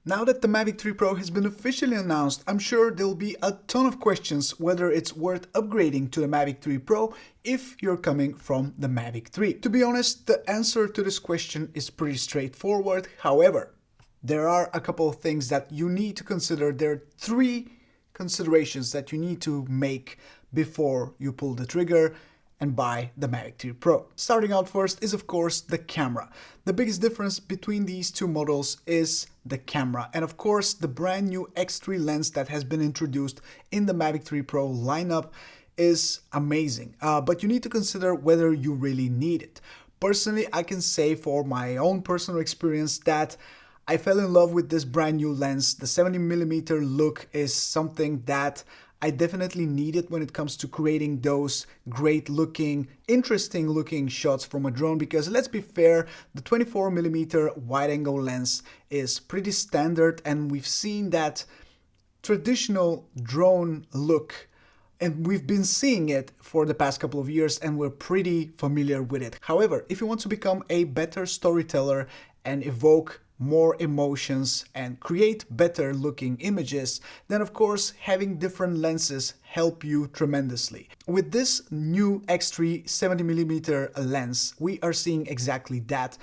Now that the Mavic 3 Pro has been officially announced, I'm sure there'll be a ton of questions whether it's worth upgrading to the Mavic 3 Pro if you're coming from the Mavic 3. To be honest, the answer to this question is pretty straightforward. However, there are a couple of things that you need to consider. There are three considerations that you need to make before you pull the trigger and buy the Mavic 3 Pro. Starting out first is of course the camera. The biggest difference between these two models is the camera, and of course the brand new X3 lens that has been introduced in the Mavic 3 Pro lineup is amazing, but you need to consider whether you really need it. Personally, I can say for my own personal experience that I fell in love with this brand new lens. The 70mm look is something that I definitely need it when it comes to creating those great looking, interesting looking shots from a drone, because let's be fair, the 24mm wide angle lens is pretty standard and we've seen that traditional drone look, and we've been seeing it for the past couple of years and we're pretty familiar with it. However, if you want to become a better storyteller and evoke more emotions and create better looking images, then of course having different lenses help you tremendously. With this new X3 70mm lens, we are seeing exactly that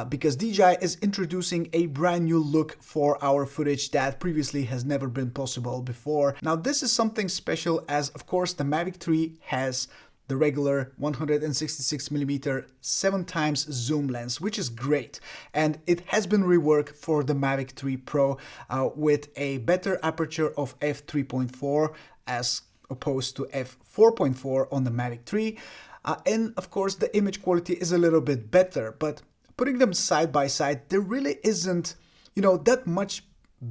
because DJI is introducing a brand new look for our footage that previously has never been possible before. Now this is something special, as of course the Mavic 3 has the regular 166mm 7x zoom lens, which is great, and it has been reworked for the Mavic 3 Pro with a better aperture of f3.4 as opposed to f4.4 on the Mavic 3, and of course the image quality is a little bit better, but putting them side by side, there really isn't, that much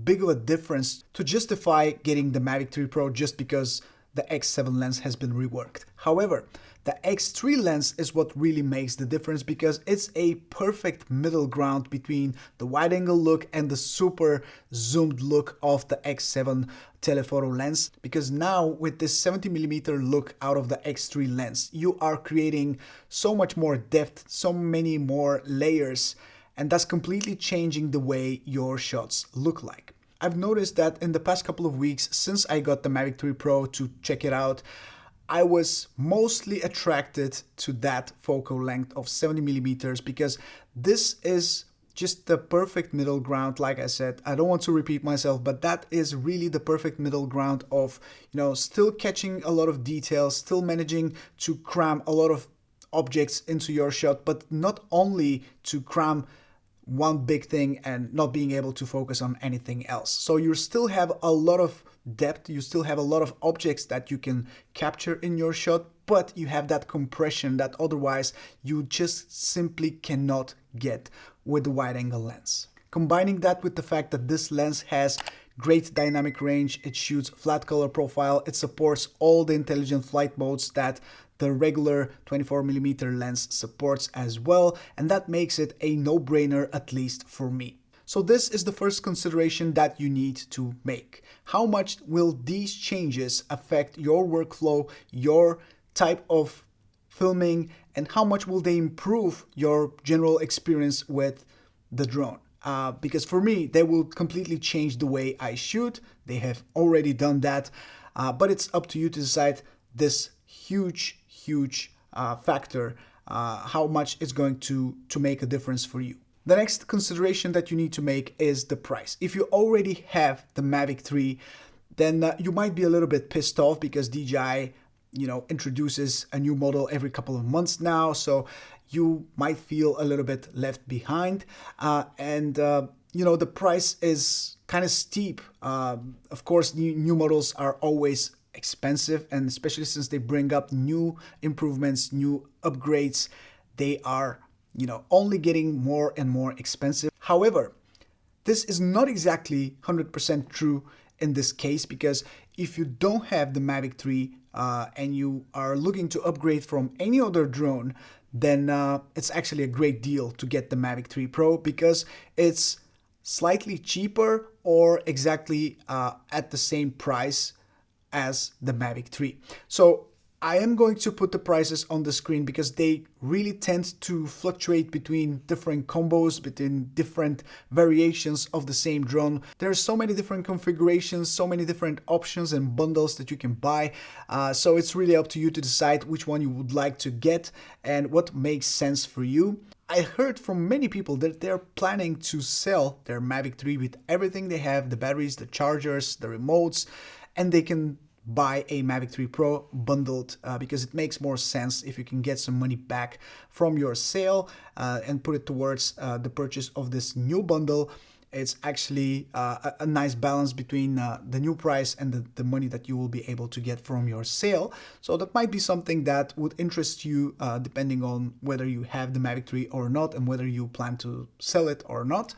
big of a difference to justify getting the Mavic 3 Pro just because the X7 lens has been reworked. However, the X3 lens is what really makes the difference because it's a perfect middle ground between the wide angle look and the super zoomed look of the X7 telephoto lens, because now with this 70mm look out of the X3 lens, you are creating so much more depth, so many more layers, and that's completely changing the way your shots look like. I've noticed that in the past couple of weeks since I got the Mavic 3 Pro to check it out, I was mostly attracted to that focal length of 70mm because this is just the perfect middle ground. Like I said, I don't want to repeat myself, but that is really the perfect middle ground of, still catching a lot of details, still managing to cram a lot of objects into your shot, but not only to cram one big thing and not being able to focus on anything else. So you still have a lot of depth, you still have a lot of objects that you can capture in your shot, but you have that compression that otherwise you just simply cannot get with the wide angle lens. Combining that with the fact that this lens has great dynamic range, it shoots flat color profile, it supports all the intelligent flight modes that the regular 24mm lens supports as well, and that makes it a no-brainer, at least for me. So this is the first consideration that you need to make. How much will these changes affect your workflow, your type of filming, and how much will they improve your general experience with the drone? Because for me, they will completely change the way I shoot. They have already done that, but it's up to you to decide this huge factor, how much it's going to make a difference for you. The next consideration that you need to make is the price. If you already have the Mavic 3, then you might be a little bit pissed off because DJI introduces a new model every couple of months now, so you might feel a little bit left behind, and the price is kind of steep. Of course, new models are always expensive, and especially since they bring up new improvements, new upgrades, they are only getting more and more expensive. However, this is not exactly 100% true in this case, because if you don't have the Mavic 3 and you are looking to upgrade from any other drone, then it's actually a great deal to get the Mavic 3 Pro because it's slightly cheaper or exactly at the same price as the Mavic 3. So I am going to put the prices on the screen because they really tend to fluctuate between different combos, between different variations of the same drone. There are so many different configurations, so many different options and bundles that you can buy. So it's really up to you to decide which one you would like to get and what makes sense for you. I heard from many people that they're planning to sell their Mavic 3 with everything they have, the batteries, the chargers, the remotes, and they can buy a Mavic 3 Pro bundled because it makes more sense if you can get some money back from your sale and put it towards the purchase of this new bundle. It's actually a nice balance between the new price and the money that you will be able to get from your sale. So that might be something that would interest you depending on whether you have the Mavic 3 or not and whether you plan to sell it or not.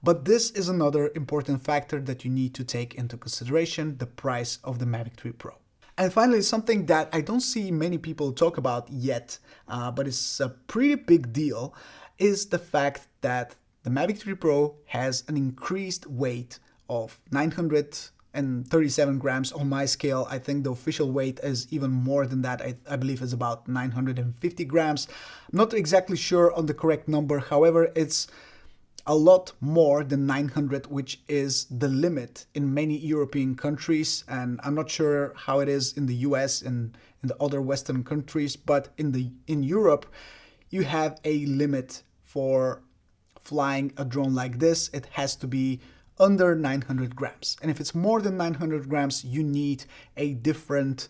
But this is another important factor that you need to take into consideration, the price of the Mavic 3 Pro. And finally, something that I don't see many people talk about yet, but it's a pretty big deal, is the fact that the Mavic 3 Pro has an increased weight of 937 grams on my scale. I think the official weight is even more than that. I believe it's about 950 grams. I'm not exactly sure on the correct number. However, it's a lot more than 900, which is the limit in many European countries. And I'm not sure how it is in the US and in the other Western countries, but in Europe, you have a limit for flying a drone like this. It has to be under 900 grams. And if it's more than 900 grams, you need a different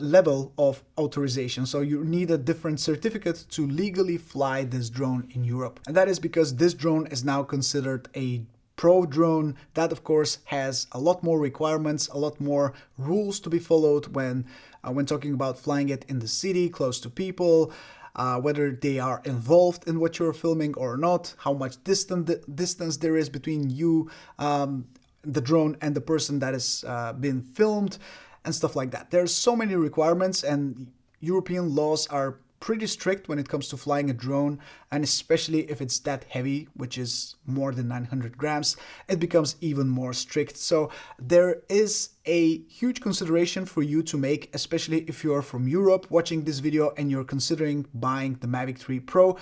level of authorization. So you need a different certificate to legally fly this drone in Europe. And that is because this drone is now considered a pro drone. That of course has a lot more requirements, a lot more rules to be followed when talking about flying it in the city, close to people, whether they are involved in what you're filming or not, how much distance there is between you, the drone, and the person that is being filmed, and stuff like that. There's so many requirements, and European laws are pretty strict when it comes to flying a drone, and especially if it's that heavy, which is more than 900 grams, it becomes even more strict. So there is a huge consideration for you to make, especially if you're from Europe watching this video and you're considering buying the Mavic 3 Pro.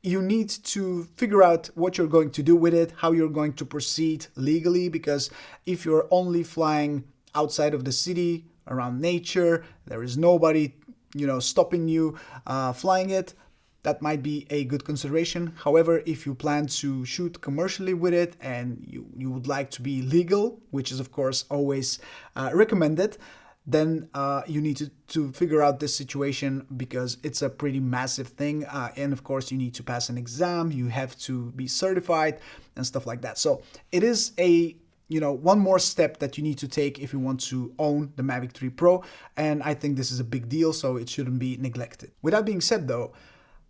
You need to figure out what you're going to do with it, how you're going to proceed legally, because if you're only flying outside of the city, around nature, there is nobody, stopping you flying it, that might be a good consideration. However, if you plan to shoot commercially with it and you would like to be legal, which is of course always recommended, then you need to figure out this situation because it's a pretty massive thing. And of course, you need to pass an exam, you have to be certified and stuff like that. So it is one more step that you need to take if you want to own the Mavic 3 Pro, and I think this is a big deal, so it shouldn't be neglected. With that being said though,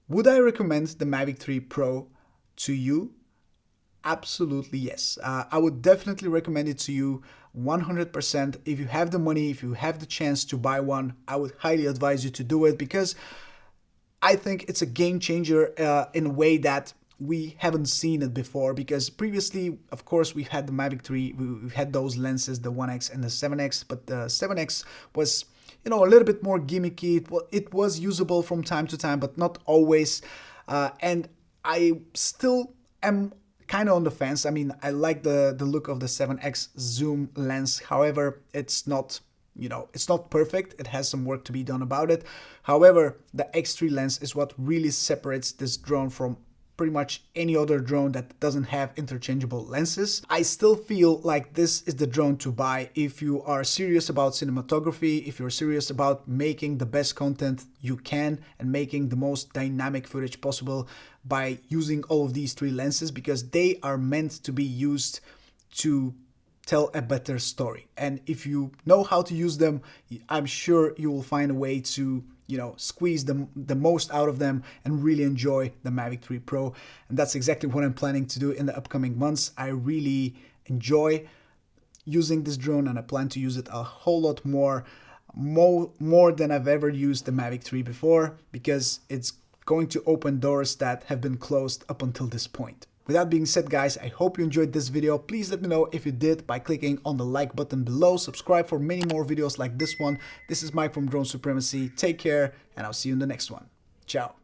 would I recommend the Mavic 3 Pro to you? Absolutely yes. I would definitely recommend it to you 100%. If you have the money, if you have the chance to buy one, I would highly advise you to do it because I think it's a game changer in a way that we haven't seen it before, because previously, of course, we've had the Mavic 3, we've had those lenses, the 1X and the 7X, but the 7X was, a little bit more gimmicky. It was usable from time to time, but not always. And I still am kind of on the fence. I mean, I like the look of the 7X zoom lens. However, it's not, it's not perfect. It has some work to be done about it. However, the X3 lens is what really separates this drone from pretty much any other drone that doesn't have interchangeable lenses. I still feel like this is the drone to buy if you are serious about cinematography, if you're serious about making the best content you can and making the most dynamic footage possible by using all of these three lenses, because they are meant to be used to tell a better story. And if you know how to use them, I'm sure you will find a way to squeeze the most out of them and really enjoy the Mavic 3 Pro. And that's exactly what I'm planning to do in the upcoming months. I really enjoy using this drone and I plan to use it a whole lot more than I've ever used the Mavic 3 before, because it's going to open doors that have been closed up until this point. With that being said, guys, I hope you enjoyed this video. Please let me know if you did by clicking on the like button below. Subscribe for many more videos like this one. This is Mike from Drone Supremacy. Take care, and I'll see you in the next one. Ciao.